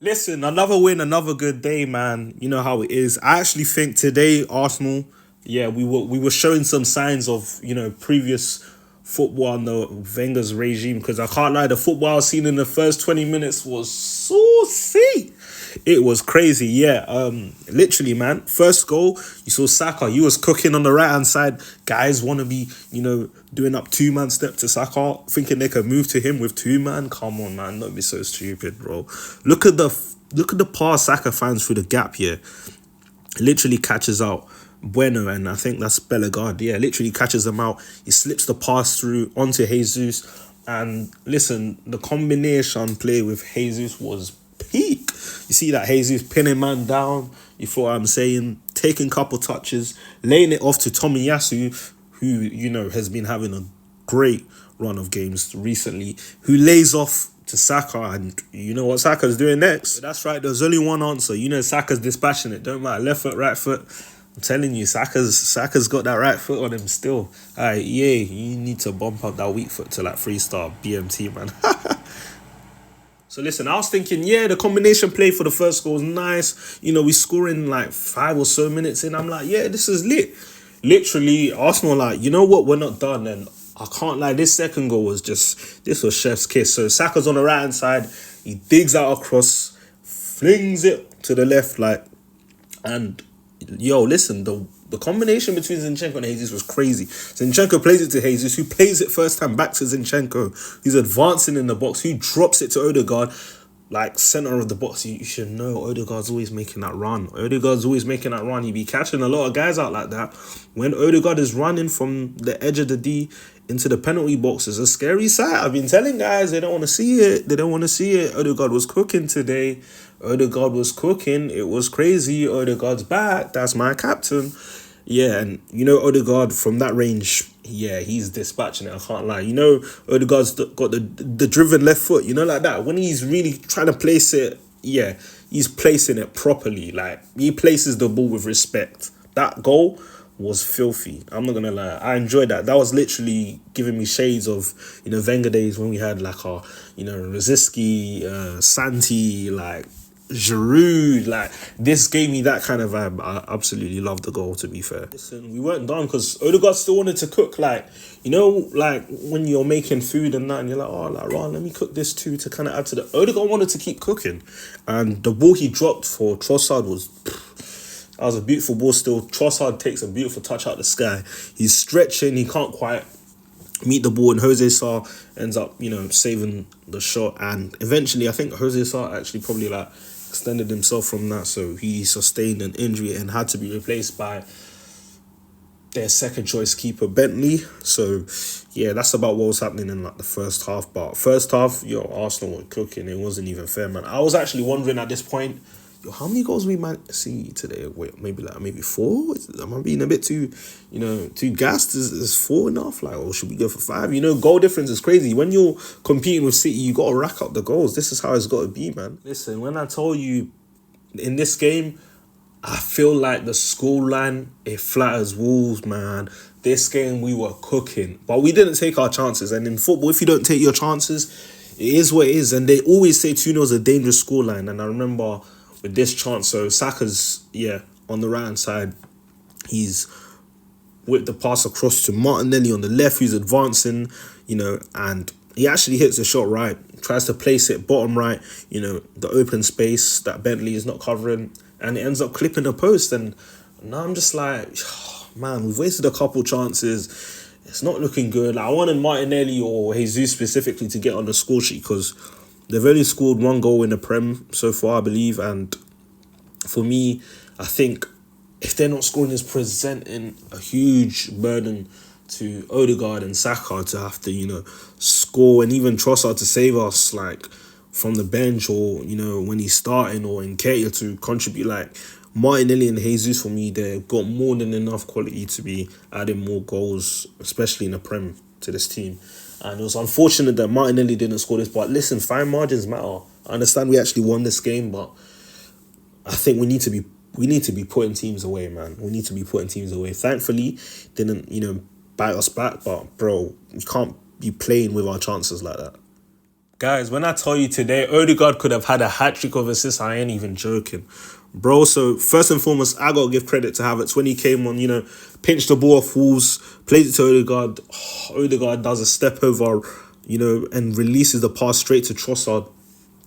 Listen, another win, another good day, man. You know how it is. I actually think today Arsenal, yeah, we were showing some signs of previous football under Wenger's regime, because I can't lie, the football I was seeing in the first 20 minutes was saucy. It was crazy, yeah. Literally, man. First goal, you saw Saka. He was cooking on the right hand side. Guys want to be, doing up 2-man step to Saka, thinking they could move to him with 2-man. Come on, man, don't be so stupid, bro. Look at the pass Saka finds through the gap here. Literally catches out Bueno, and I think that's Bellegarde. Yeah, literally catches them out. He slips the pass through onto Jesus. And listen, the combination play with Jesus was peak. You see that Jesus pinning man down. You thought I'm saying, taking couple touches, laying it off to Tomiyasu, who has been having a great run of games recently, who lays off to Saka, and you know what Saka's doing next? That's right, there's only one answer. Saka's dispatching it. Don't matter, left foot, right foot. I'm telling you, Saka's got that right foot on him still. Alright, yeah, you need to bump up that weak foot to like 3-star BMT, man. So listen, I was thinking, yeah, the combination play for the first goal was nice. We score in like 5 or so minutes in. I'm like, yeah, this is lit. Literally, Arsenal like, you know what, we're not done. And I can't lie, this second goal was this was chef's kiss. So Saka's on the right hand side, he digs out across, flings it to the left, and yo, listen, the combination between Zinchenko and Jesus was crazy. Zinchenko plays it to Jesus, who plays it first time back to Zinchenko. He's advancing in the box, who drops it to Odegaard, like center of the box. You should know Odegaard's always making that run. He be catching a lot of guys out like that. When Odegaard is running from the edge of the D into the penalty box, is a scary sight. I've been telling guys, they don't want to see it. Odegaard was cooking today. It was crazy. Odegaard's back. That's my captain. Yeah, and Odegaard from that range, yeah, he's dispatching it. I can't lie. Odegaard's got the driven left foot, like that. When he's really trying to place it, yeah, he's placing it properly. Like, he places the ball with respect. That goal was filthy. I'm not gonna lie. I enjoyed that. That was literally giving me shades of, Wenger days when we had like our, Rosicky, Santi, like Giroud. Like, this gave me that kind of vibe. I absolutely loved the goal, to be fair. Listen, we weren't done because Odegaard still wanted to cook. Like, like when you're making food and that, and you're like, oh, like, Ron, let me cook this too to kind of add to the. Odegaard wanted to keep cooking, and the ball he dropped for Trossard was. That was a beautiful ball still. Trossard takes a beautiful touch out the sky. He's stretching. He can't quite meet the ball, and Jose Sa ends up, saving the shot. And eventually, I think Jose Sa actually probably like extended himself from that, so he sustained an injury and had to be replaced by their second choice keeper, Bentley. So yeah, that's about what was happening in like the first half. But first half, Arsenal were cooking. It wasn't even fair, man. I was actually wondering at this point, how many goals we might see today? Wait, maybe 4? Am I being a bit too gassed? Is 4 enough? Like, or should we go for 5? Goal difference is crazy. When you're competing with City, you got to rack up the goals. This is how it's got to be, man. Listen, when I told you in this game, I feel like the scoreline, it flatters Wolves, man. This game, we were cooking. But we didn't take our chances. And in football, if you don't take your chances, it is what it is. And they always say 2-0 is a dangerous scoreline. And I remember with this chance, so Saka's, on the right-hand side, he's whipped the pass across to Martinelli on the left, who's advancing, and he actually hits the shot right, tries to place it bottom right, the open space that Bentley is not covering, and it ends up clipping the post. And now I'm just like, man, we've wasted a couple chances. It's not looking good. Like, I wanted Martinelli or Jesus specifically to get on the score sheet, because they've only scored 1 goal in the Prem so far, I believe. And for me, I think if they're not scoring, it's presenting a huge burden to Odegaard and Saka to have to, score, and even Trossard to save us, like, from the bench, or, when he's starting, or Nketiah to contribute. Like, Martinelli and Jesus, for me, they've got more than enough quality to be adding more goals, especially in the Prem, to this team. And it was unfortunate that Martinelli didn't score this. But listen, fine margins matter. I understand we actually won this game, but I think we need to be putting teams away, man. We need to be putting teams away. Thankfully, didn't, bite us back. But, bro, we can't be playing with our chances like that. Guys, when I tell you today, Odegaard could have had a hat-trick of assists, I ain't even joking. Bro, so first and foremost, I got to give credit to Havertz. When he came on, pinched the ball off Wolves, plays it to Odegaard. Odegaard does a step over, and releases the pass straight to Trossard.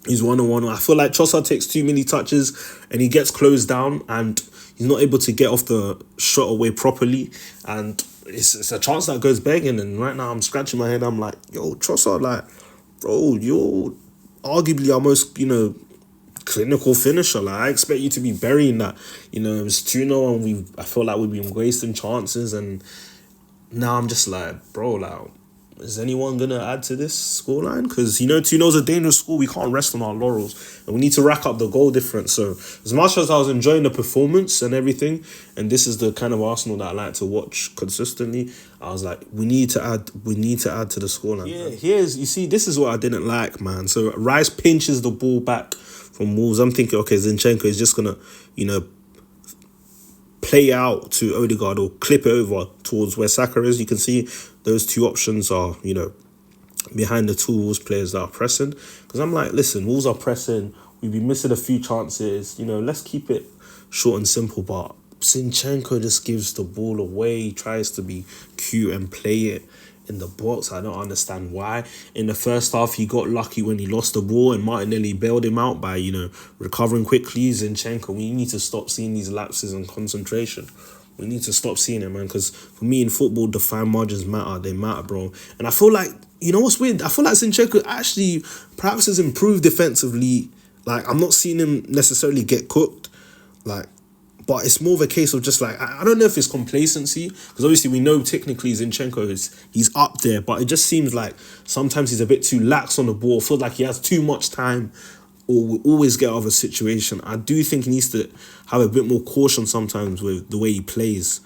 He's one-on-one. I feel like Trossard takes too many touches and he gets closed down and he's not able to get off the shot away properly. And it's a chance that goes begging. And right now I'm scratching my head. I'm like, yo, Trossard, like, bro, you're arguably our most, clinical finisher. Like, I expect you to be burying that. It's 2-0 and I feel like we've been wasting chances. And now I'm just like, bro, like, is anyone going to add to this scoreline? Because, 2-0 is a dangerous score. We can't rest on our laurels. And we need to rack up the goal difference. So, as much as I was enjoying the performance and everything, and this is the kind of Arsenal that I like to watch consistently, I was like, we need to add to the scoreline. Yeah, you see, this is what I didn't like, man. So, Rice pinches the ball back from Wolves. I'm thinking, okay, Zinchenko is just going to, play out to Odegaard or clip it over towards where Saka is. You can see those two options are, behind the two Wolves players that are pressing. Because I'm like, listen, Wolves are pressing. We've been missing a few chances. Let's keep it short and simple. But Zinchenko just gives the ball away. He tries to be cute and play it in the box. I don't understand why. In the first half, he got lucky when he lost the ball and Martinelli bailed him out by, recovering quickly. Zinchenko, we need to stop seeing these lapses in concentration. We need to stop seeing it, man, because for me in football, the fine margins matter. They matter, bro. And I feel like, what's weird? I feel like Zinchenko actually perhaps has improved defensively. Like, I'm not seeing him necessarily get cooked. Like, but it's more of a case of just like, I don't know if it's complacency, because obviously we know technically Zinchenko he's up there, but it just seems like sometimes he's a bit too lax on the ball, feels like he has too much time or will always get out of a situation. I do think he needs to have a bit more caution sometimes with the way he plays.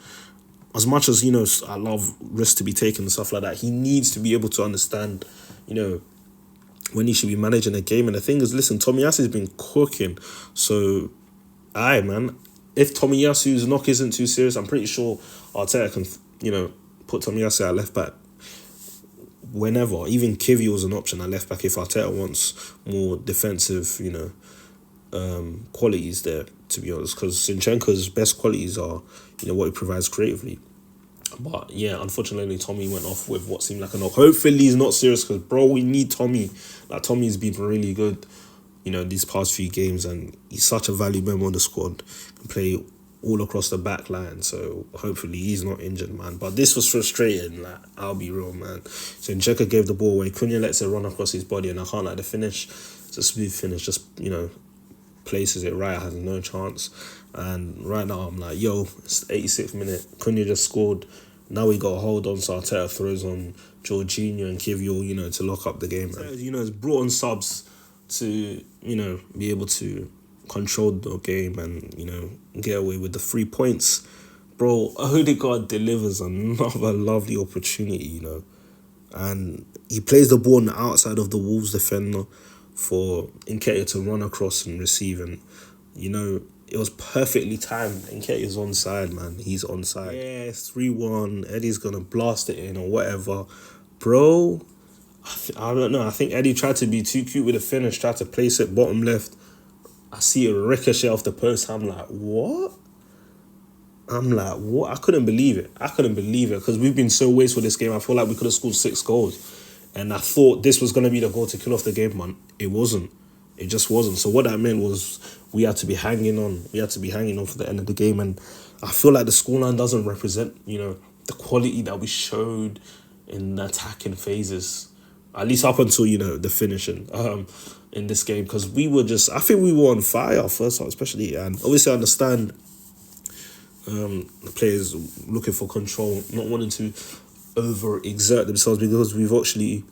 As much as, I love risks to be taken and stuff like that, he needs to be able to understand, when he should be managing a game. And the thing is, listen, Tomiyasu's been cooking. So, aye, man. If Tomiyasu's knock isn't too serious, I'm pretty sure Arteta can, put Tomiyasu at left back whenever. Even Kivy was an option at left back if Arteta wants more defensive, qualities there, to be honest. Because Zinchenko's best qualities are, what he provides creatively. But yeah, unfortunately, Tommy went off with what seemed like a knock. Hopefully he's not serious because, bro, we need Tommy. Like, Tommy's been really good, these past few games, and he's such a valuable member of the squad. Can play all across the back line, so hopefully he's not injured, man. But this was frustrating, like, I'll be real, man. So Njeka gave the ball away. Cunha lets it run across his body, and I can't like the finish. It's a smooth finish, just, places it right, has no chance. And right now I'm like, yo, it's the 86th minute. Cunha just scored. Now we got a hold on, so Arteta throws on Jorginho and Kivior, to lock up the game. It's brought on subs to, be able to control the game and, get away with the 3 points. Bro, Odegaard delivers another lovely opportunity, and he plays the ball on the outside of the Wolves defender for Nketiah to run across and receive, and, it was perfectly timed. Nketiah's onside, man. He's onside. Yeah, it's 3-1. Eddie's going to blast it in or whatever. Bro, I don't know. I think Eddie tried to be too cute with the finish, tried to place it bottom left. I see a ricochet off the post. I'm like, what? I couldn't believe it. Because we've been so wasteful this game. I feel like we could have scored 6 goals. And I thought this was going to be the goal to kill off the game, man. It wasn't. It just wasn't. So what that meant was we had to be hanging on. We had to be hanging on for the end of the game. And I feel like the scoreline doesn't represent, the quality that we showed in the attacking phases. At least up until, the finishing in this game. Because I think we were on fire first half especially. And obviously I understand the players looking for control, not wanting to overexert themselves, because we've obviously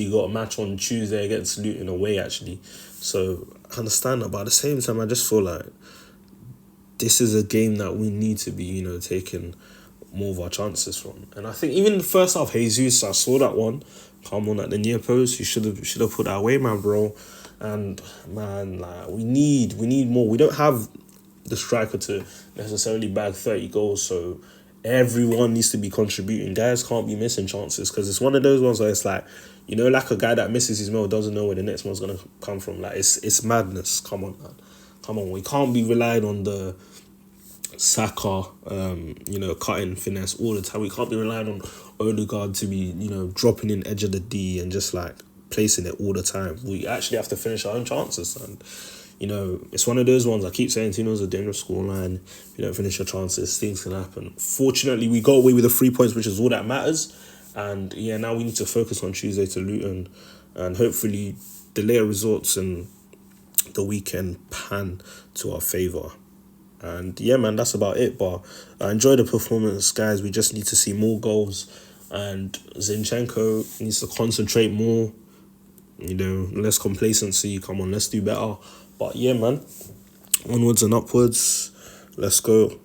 got a match on Tuesday against Luton away, actually. So I understand that, but at the same time, I just feel like this is a game that we need to be, taking more of our chances from. And I think even the first half, Jesus, I saw that one come on at the near post. You should have put that away, man, bro. And man, like, we need more. We don't have the striker to necessarily bag 30 goals, so everyone needs to be contributing. Guys can't be missing chances, because it's one of those ones where it's like, like a guy that misses his mail doesn't know where the next one's gonna come from. Like, it's madness. Come on, man. Come on. We can't be relying on the Saka, cutting finesse all the time. We can't be relying on Odegaard to be, dropping in edge of the D and just like placing it all the time. We actually have to finish our own chances, and it's one of those ones. I keep saying 2-0's a dangerous scoreline. If you don't finish your chances, things can happen. Fortunately, we got away with the 3 points, which is all that matters. And yeah, now we need to focus on Tuesday to Luton, and hopefully the later results and the weekend pan to our favour. And yeah, man, that's about it. But I enjoy the performance, guys. We just need to see more goals, and Zinchenko needs to concentrate more. Less complacency. Come on, let's do better. But yeah, man, onwards and upwards. Let's go.